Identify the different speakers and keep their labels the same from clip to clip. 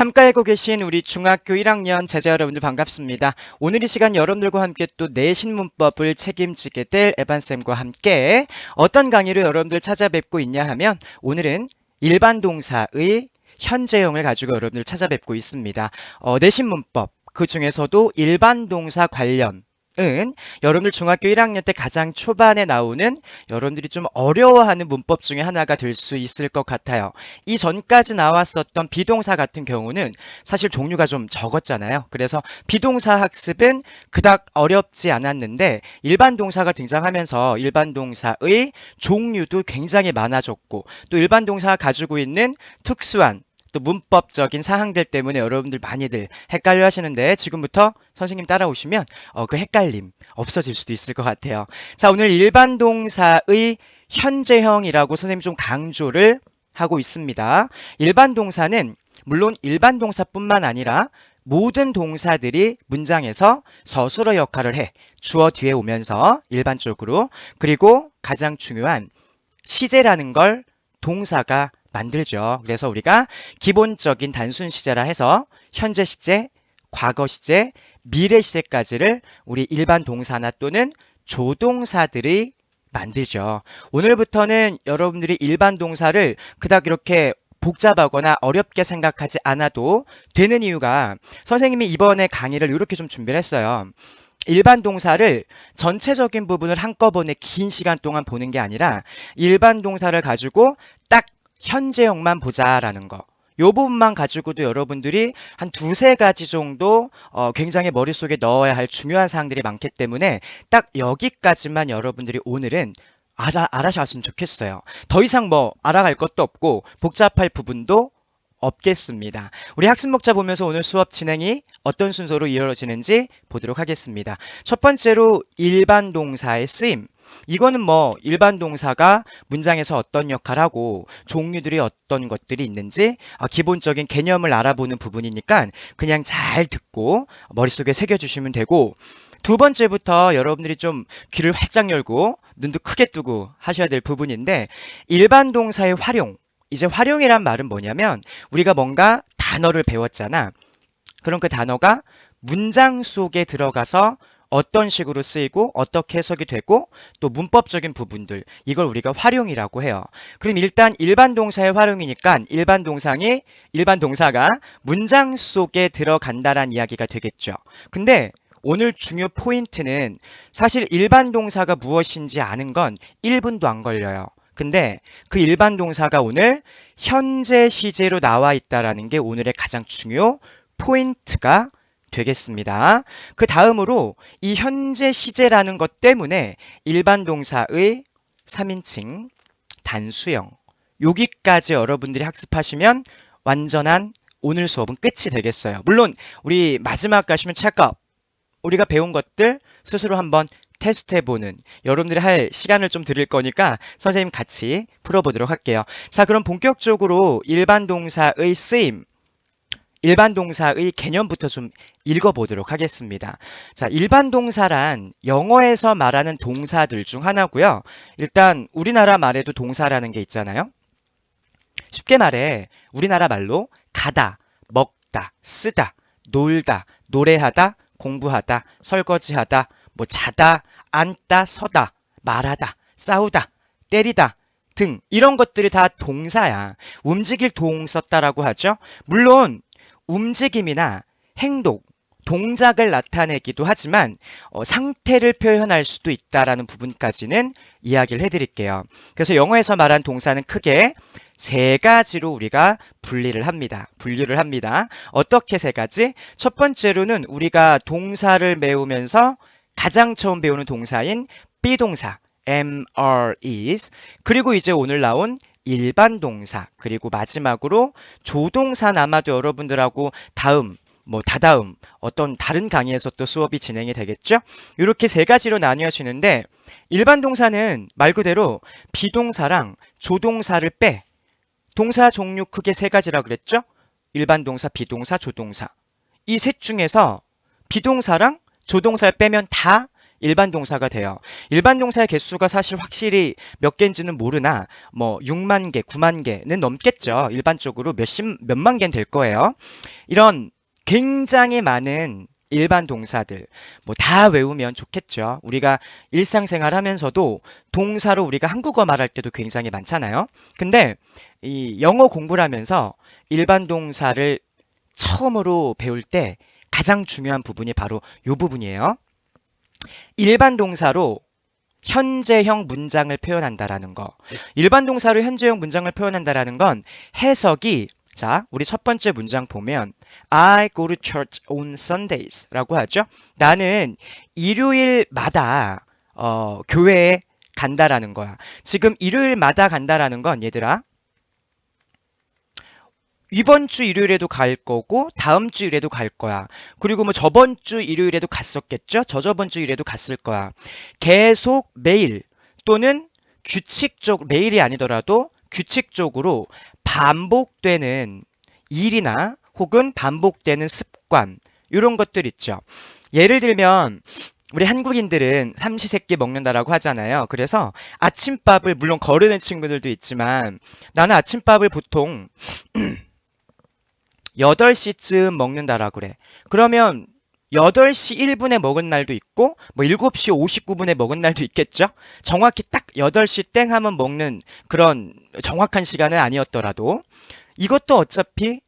Speaker 1: 시험가에고 계신 우리 중학교 1학년 제자 여러분들 반갑습니다. 오늘 이 시간 여러분들과 함께 또 내신 문법을 책임지게 될 에반쌤과 함께 어떤 강의로 여러분들 찾아뵙고 있냐 하면 오늘은 일반 동사의 현재형을 가지고 여러분들 찾아뵙고 있습니다. 내신 문법 그 중에서도 일반 동사 관련 은 여러분들 중학교 1학년 때 가장 초반에 나오는 여러분들이 좀 어려워하는 문법 중에 하나가 될 수 있을 것 같아요. 이 전까지 나왔었던 비동사 같은 경우는 사실 종류가 좀 적었잖아요. 그래서 비동사 학습은 그닥 어렵지 않았는데 일반 동사가 등장하면서 일반 동사의 종류도 굉장히 많아졌고 또 일반 동사가 가지고 있는 특수한 또 문법적인 사항들 때문에 여러분들 많이들 헷갈려 하시는데 지금부터 선생님 따라오시면 그 헷갈림 없어질 수도 있을 것 같아요. 자, 오늘 일반 동사의 현재형이라고 선생님이 좀 강조를 하고 있습니다. 일반 동사는 물론 일반 동사뿐만 아니라 모든 동사들이 문장에서 서술어 역할을 해. 주어 뒤에 오면서 일반적으로. 그리고 가장 중요한 시제라는 걸 동사가 만들죠. 그래서 우리가 기본적인 단순 시제라 해서 현재 시제, 과거 시제, 미래 시제까지를 우리 일반 동사나 또는 조동사들이 만들죠. 오늘부터는 여러분들이 일반 동사를 그닥 이렇게 복잡하거나 어렵게 생각하지 않아도 되는 이유가 선생님이 이번에 강의를 이렇게 좀 준비를 했어요. 일반 동사를 전체적인 부분을 한꺼번에 긴 시간 동안 보는 게 아니라 일반 동사를 가지고 딱 현재형만 보자라는 거. 요 부분만 가지고도 여러분들이 한 두세 가지 정도 굉장히 머릿속에 넣어야 할 중요한 사항들이 많기 때문에 딱 여기까지만 여러분들이 오늘은 알아셨으면 좋겠어요. 더 이상 뭐 알아갈 것도 없고 복잡할 부분도 없겠습니다. 우리 학습 목차 보면서 오늘 수업 진행이 어떤 순서로 이루어지는지 보도록 하겠습니다. 첫 번째로 일반 동사의 쓰임. 이거는 뭐 일반 동사가 문장에서 어떤 역할을 하고 종류들이 어떤 것들이 있는지 기본적인 개념을 알아보는 부분이니까 그냥 잘 듣고 머릿속에 새겨주시면 되고 두 번째부터 여러분들이 좀 귀를 활짝 열고 눈도 크게 뜨고 하셔야 될 부분인데 일반 동사의 활용. 이제 활용이란 말은 뭐냐면 우리가 뭔가 단어를 배웠잖아. 그럼 그 단어가 문장 속에 들어가서 어떤 식으로 쓰이고 어떻게 해석이 되고 또 문법적인 부분들 이걸 우리가 활용이라고 해요. 그럼 일단 일반 동사의 활용이니까 일반 동사가 문장 속에 들어간다란 이야기가 되겠죠. 근데 오늘 중요 포인트는 사실 일반 동사가 무엇인지 아는 건 1분도 안 걸려요. 근데 그 일반 동사가 오늘 현재 시제로 나와 있다라는 게 오늘의 가장 중요 포인트가 되겠습니다. 그 다음으로 이 현재 시제라는 것 때문에 일반 동사의 3인칭, 단수형 여기까지 여러분들이 학습하시면 완전한 오늘 수업은 끝이 되겠어요. 물론 우리 마지막 가시면 체크업 우리가 배운 것들 스스로 한번 테스트해보는 여러분들이 할 시간을 좀 드릴 거니까 선생님 같이 풀어보도록 할게요. 자, 그럼 본격적으로 일반 동사의 쓰임 일반 동사의 개념부터 좀 읽어보도록 하겠습니다. 자, 일반 동사란 영어에서 말하는 동사들 중 하나고요. 일단 우리나라 말에도 동사라는 게 있잖아요. 쉽게 말해 우리나라 말로 가다, 먹다, 쓰다, 놀다, 노래하다, 공부하다, 설거지하다, 뭐 자다, 앉다, 서다, 말하다, 싸우다, 때리다 등 이런 것들이 다 동사야. 움직일 동 썼다라고 하죠. 물론 움직임이나 행동, 동작을 나타내기도 하지만 상태를 표현할 수도 있다라는 부분까지는 이야기를 해드릴게요. 그래서 영어에서 말한 동사는 크게 세 가지로 우리가 분류를 합니다. 어떻게 세 가지? 첫 번째로는 우리가 동사를 배우면서 가장 처음 배우는 동사인 비동사, is 그리고 이제 오늘 나온 일반 동사 그리고 마지막으로 조동사 아마도 여러분들하고 다음 다다음 어떤 다른 강의에서 또 수업이 진행이 되겠죠? 이렇게 세 가지로 나뉘어지는데 일반 동사는 말 그대로 비동사랑 조동사를 빼 동사 종류 크게 세 가지라 그랬죠? 일반 동사, 비동사, 조동사 이 셋 중에서 비동사랑 조동사를 빼면 다 일반 동사가 돼요. 일반 동사의 개수가 사실 확실히 몇 개인지는 모르나 뭐 6만 개, 9만 개는 넘겠죠. 일반적으로 몇만 개는 될 거예요. 이런 굉장히 많은 일반 동사들 뭐 다 외우면 좋겠죠. 우리가 일상생활 하면서도 동사로 우리가 한국어 말할 때도 굉장히 많잖아요. 근데 이 영어 공부를 하면서 일반 동사를 처음으로 배울 때 가장 중요한 부분이 바로 이 부분이에요. 일반 동사로 현재형 문장을 표현한다라는 거. 일반 동사로 현재형 문장을 표현한다라는 건 해석이 자, 우리 첫 번째 문장 보면 I go to church on Sundays 라고 하죠. 나는 일요일마다 교회에 간다라는 거야. 지금 일요일마다 간다라는 건 얘들아 이번 주 일요일에도 갈 거고 다음 주 일요일에도 갈 거야. 그리고 뭐 저번 주 일요일에도 갔었겠죠? 저저번 주 일요일에도 갔을 거야. 계속 매일 또는 규칙적 매일이 아니더라도 규칙적으로 반복되는 일이나 혹은 반복되는 습관 이런 것들 있죠. 예를 들면 우리 한국인들은 삼시세끼 먹는다라고 하잖아요. 그래서 아침밥을 물론 거르는 친구들도 있지만 나는 아침밥을 보통 8시쯤 먹는다라 그래. 그러면 8시 1분에 먹은 날도 있고 뭐 7시 59분에 먹은 날도 있겠죠? 정확히 딱 8시 땡 하면 먹는 그런 정확한 시간은 아니었더라도 이것도 어차피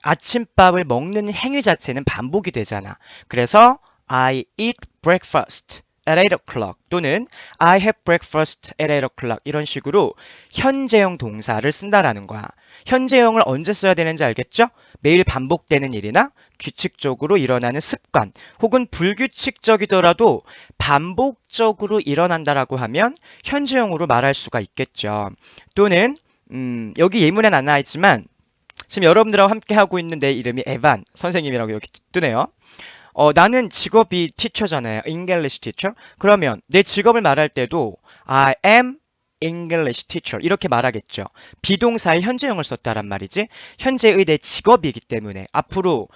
Speaker 1: 아침밥을 먹는 행위 자체는 반복이 되잖아. 그래서 I eat breakfast at 8 o'clock 또는 I have breakfast at 8 o'clock 이런 식으로 현재형 동사를 쓴다라는 거야. 현재형을 언제 써야 되는지 알겠죠? 매일 반복되는 일이나 규칙적으로 일어나는 습관 혹은 불규칙적이더라도 반복적으로 일어난다라고 하면 현재형으로 말할 수가 있겠죠. 또는 여기 예문엔 안 나와있지만 지금 여러분들하고 함께 하고 있는 내 이름이 에반 선생님이라고 여기 뜨네요. 나는 직업이 티처잖아요. English teacher. 그러면 내 직업을 말할 때도 I am English teacher 이렇게 말하겠죠. 비동사의 현재형을 썼다란 말이지. 현재의 내 직업이기 때문에 앞으로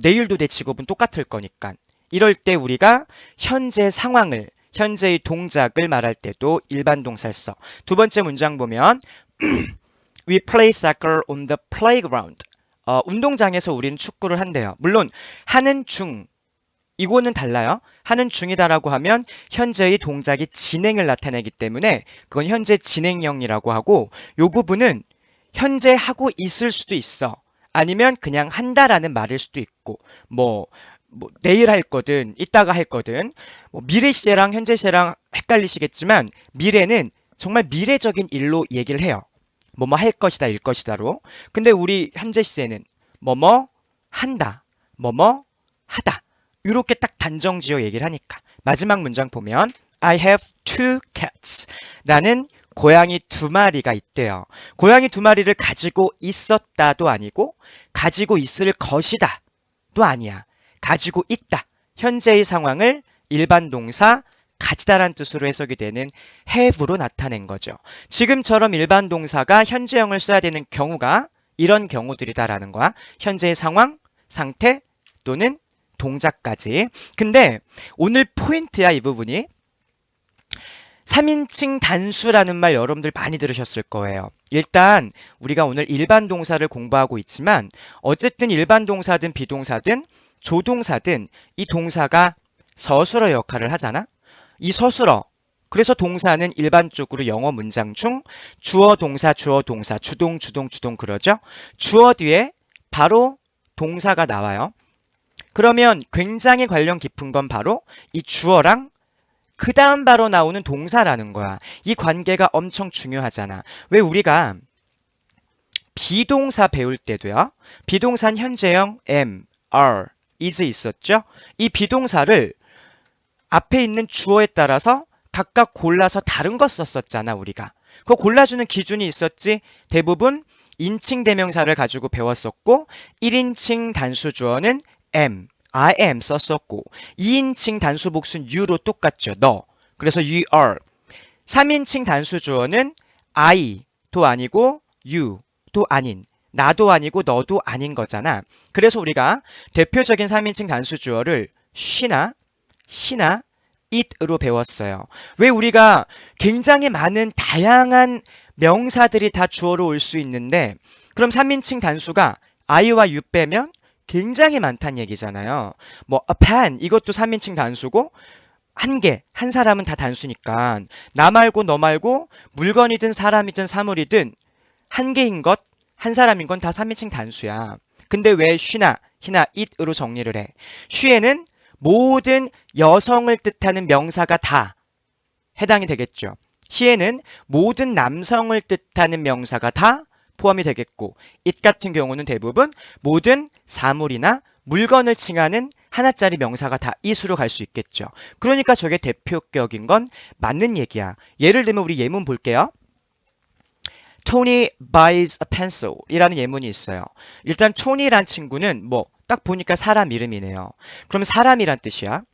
Speaker 1: 내일도 내 직업은 똑같을 거니까. 이럴 때 우리가 현재 상황을 현재의 동작을 말할 때도 일반 동사를 써. 두 번째 문장 보면 We play soccer on the playground. 운동장에서 우리는 축구를 한대요. 물론 하는 중 이거는 달라요. 하는 중이다라고 하면 현재의 동작이 진행을 나타내기 때문에 그건 현재 진행형이라고 하고 이 부분은 현재 하고 있을 수도 있어. 아니면 그냥 한다라는 말일 수도 있고 뭐 내일 할 거든 이따가 할 거든 뭐 미래 시제랑 현재 시제랑 헷갈리시겠지만 미래는 정말 미래적인 일로 얘기를 해요. 뭐뭐 할 것이다 일 것이다로. 근데 우리 현재 시제는 뭐뭐 한다 뭐뭐 하다 이렇게 딱 단정지어 얘기를 하니까. 마지막 문장 보면 I have two cats. 나는 고양이 2마리가 있대요. 고양이 2마리를 가지고 있었다도 아니고 가지고 있을 것이다 도 아니야. 가지고 있다. 현재의 상황을 일반 동사 가지다란 뜻으로 해석이 되는 have로 나타낸 거죠. 지금처럼 일반 동사가 현재형을 써야 되는 경우가 이런 경우들이다라는 거야. 현재의 상황, 상태 또는 동작까지. 근데 오늘 포인트야 이 부분이. 3인칭 단수라는 말 여러분들 많이 들으셨을 거예요. 일단 우리가 오늘 일반 동사를 공부하고 있지만 어쨌든 일반 동사든 비동사든 조동사든 이 동사가 서술어 역할을 하잖아. 이 서술어 그래서 동사는 일반적으로 영어 문장 중 주어 동사 주동 그러죠. 주어 뒤에 바로 동사가 나와요. 그러면 굉장히 관련 깊은 건 바로 이 주어랑 그 다음 바로 나오는 동사라는 거야. 이 관계가 엄청 중요하잖아. 왜 우리가 비동사 배울 때도요. 비동사는 현재형 am, are, is 있었죠. 이 비동사를 앞에 있는 주어에 따라서 각각 골라서 다른 거 썼었잖아 우리가. 그거 골라주는 기준이 있었지. 대부분 인칭 대명사를 가지고 배웠었고 1인칭 단수 주어는 am, I am 썼었고 2인칭 단수 복수는 you로 똑같죠. 너. 그래서 you are. 3인칭 단수 주어는 I도 아니고 you도 아닌 나도 아니고 너도 아닌 거잖아. 그래서 우리가 대표적인 3인칭 단수 주어를 she나 it으로 배웠어요. 왜 우리가 굉장히 많은 다양한 명사들이 다 주어로 올 수 있는데 그럼 3인칭 단수가 I와 U 빼면 굉장히 많다는 얘기잖아요. 뭐 a pen 이것도 3인칭 단수고 한 개, 한 사람은 다 단수니까 나 말고 너 말고 물건이든 사람이든 사물이든 한 개인 것, 한 사람인 건 다 3인칭 단수야. 근데 왜 she나, he나, it으로 정리를 해? she에는 모든 여성을 뜻하는 명사가 다 해당이 되겠죠. he에는 모든 남성을 뜻하는 명사가 다 포함이 되겠고 it 같은 경우는 대부분 모든 사물이나 물건을 칭하는 하나짜리 명사가 다 it으로 갈 수 있겠죠. 그러니까 저게 대표격인 건 맞는 얘기야. 예를 들면 우리 예문 볼게요. Tony buys a pencil 이라는 예문이 있어요. 일단 토니란 친구는 뭐 딱 보니까 사람 이름이네요. 그럼 사람이란 뜻이야.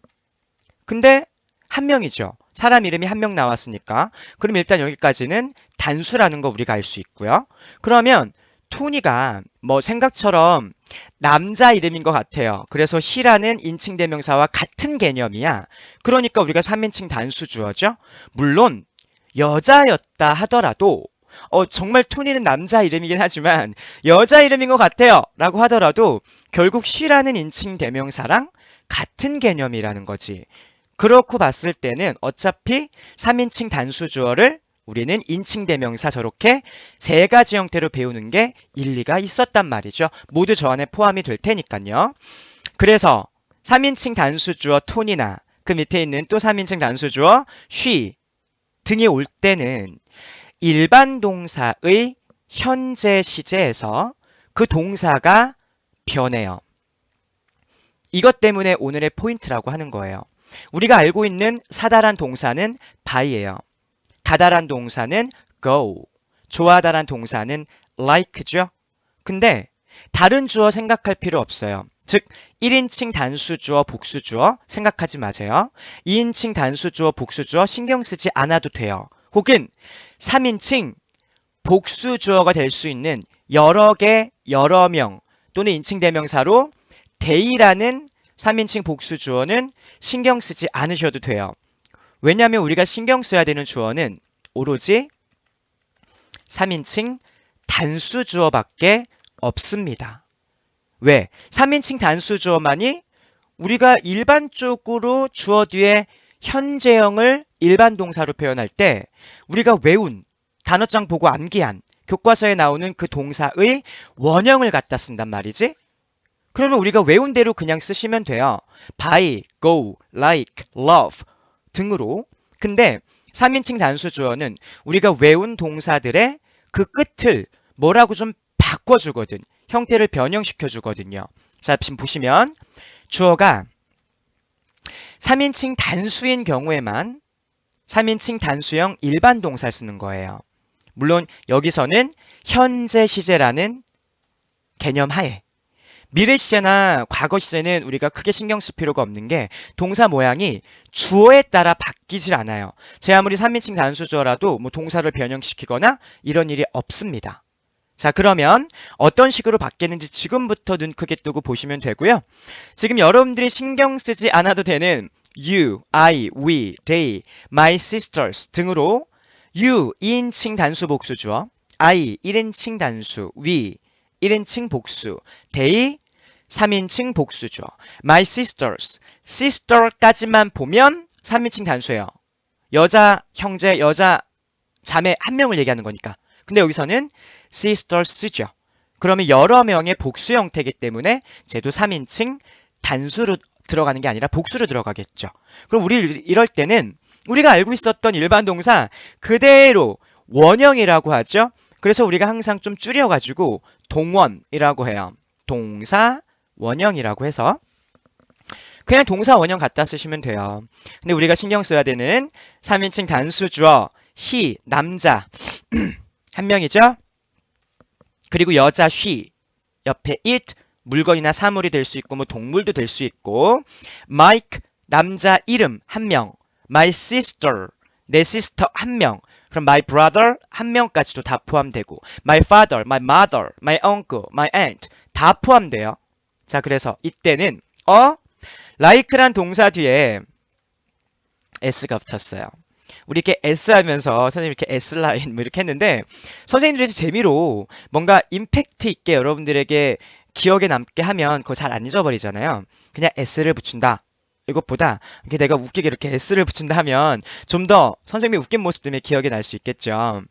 Speaker 1: 근데 한 명이죠. 사람 이름이 한 명 나왔으니까. 그럼 일단 여기까지는 단수라는 거 우리가 알 수 있고요. 그러면 토니가 뭐 생각처럼 남자 이름인 것 같아요. 그래서 he라는 인칭 대명사와 같은 개념이야. 그러니까 우리가 3인칭 단수 주어죠. 물론 여자였다 하더라도 정말 토니는 남자 이름이긴 하지만 여자 이름인 것 같아요 라고 하더라도 결국 she라는 인칭 대명사랑 같은 개념이라는 거지. 그렇고 봤을 때는 어차피 3인칭 단수 주어를 우리는 인칭 대명사 저렇게 세 가지 형태로 배우는 게 일리가 있었단 말이죠. 모두 저 안에 포함이 될 테니까요. 그래서 3인칭 단수 주어 토니나 그 밑에 있는 또 3인칭 단수 주어 she 등이 올 때는 일반 동사의 현재 시제에서 그 동사가 변해요. 이것 때문에 오늘의 포인트라고 하는 거예요. 우리가 알고 있는 사다란 동사는 buy예요. 가다란 동사는 go, 좋아하다란 동사는 like죠. 근데 다른 주어 생각할 필요 없어요. 즉 1인칭 단수 주어 복수 주어 생각하지 마세요. 2인칭 단수 주어 복수 주어 신경 쓰지 않아도 돼요. 혹은 3인칭 복수 주어가 될 수 있는 여러 개, 여러 명 또는 인칭 대명사로 they라는 3인칭 복수 주어는 신경 쓰지 않으셔도 돼요. 왜냐하면 우리가 신경 써야 되는 주어는 오로지 3인칭 단수 주어밖에 없습니다. 왜? 3인칭 단수 주어만이 우리가 일반적으로 주어 뒤에 현재형을 일반 동사로 표현할 때 우리가 외운, 단어장 보고 암기한, 교과서에 나오는 그 동사의 원형을 갖다 쓴단 말이지. 그러면 우리가 외운 대로 그냥 쓰시면 돼요. buy, go, like, love 등으로. 근데 3인칭 단수 주어는 우리가 외운 동사들의 그 끝을 뭐라고 좀 바꿔주거든. 형태를 변형시켜주거든요. 자, 지금 보시면 주어가 3인칭 단수인 경우에만 3인칭 단수형 일반 동사 쓰는 거예요. 물론 여기서는 현재 시제라는 개념 하에 미래 시제나 과거 시제는 우리가 크게 신경 쓸 필요가 없는 게 동사 모양이 주어에 따라 바뀌질 않아요. 제 아무리 3인칭 단수 주어라도 뭐 동사를 변형시키거나 이런 일이 없습니다. 자, 그러면 어떤 식으로 바뀌는지 지금부터 눈 크게 뜨고 보시면 되고요. 지금 여러분들이 신경 쓰지 않아도 되는 you, I, we, they, my sisters 등으로 you 2인칭 단수 복수 주어, I 1인칭 단수, we 1인칭 복수, they 3인칭 복수 주어, my sisters, sister까지만 보면 3인칭 단수예요. 여자 형제, 여자 자매 한 명을 얘기하는 거니까. 근데 여기서는 sisters죠. 그러면 여러 명의 복수 형태이기 때문에 쟤도 3인칭 단수로 들어가는 게 아니라 복수로 들어가겠죠. 그럼 우리 이럴 때는 우리가 알고 있었던 일반 동사 그대로 원형이라고 하죠. 그래서 우리가 항상 좀 줄여가지고 동원이라고 해요. 동사 원형이라고 해서 그냥 동사 원형 갖다 쓰시면 돼요. 근데 우리가 신경 써야 되는 3인칭 단수 주어 he, 남자 한 명이죠. 그리고 여자 she, 옆에 it, 물건이나 사물이 될 수 있고 뭐 동물도 될 수 있고 Mike, 남자 이름 한 명, my sister, 내 sister 한 명, 그럼 my brother 한 명까지도 다 포함되고 my father, my mother, my uncle, my aunt 다 포함돼요. 자, 그래서 이때는 like란 동사 뒤에 S가 붙었어요. 우리 이렇게 S 하면서 선생님 이렇게 S라인 뭐 이렇게 했는데 선생님들이 재미로 뭔가 임팩트 있게 여러분들에게 기억에 남게 하면 그거 잘 안 잊어버리잖아요. 그냥 S를 붙인다. 이것보다 이렇게 내가 웃기게 이렇게 S를 붙인다 하면 좀 더 선생님이 웃긴 모습 때문에 기억에 날 수 있겠죠.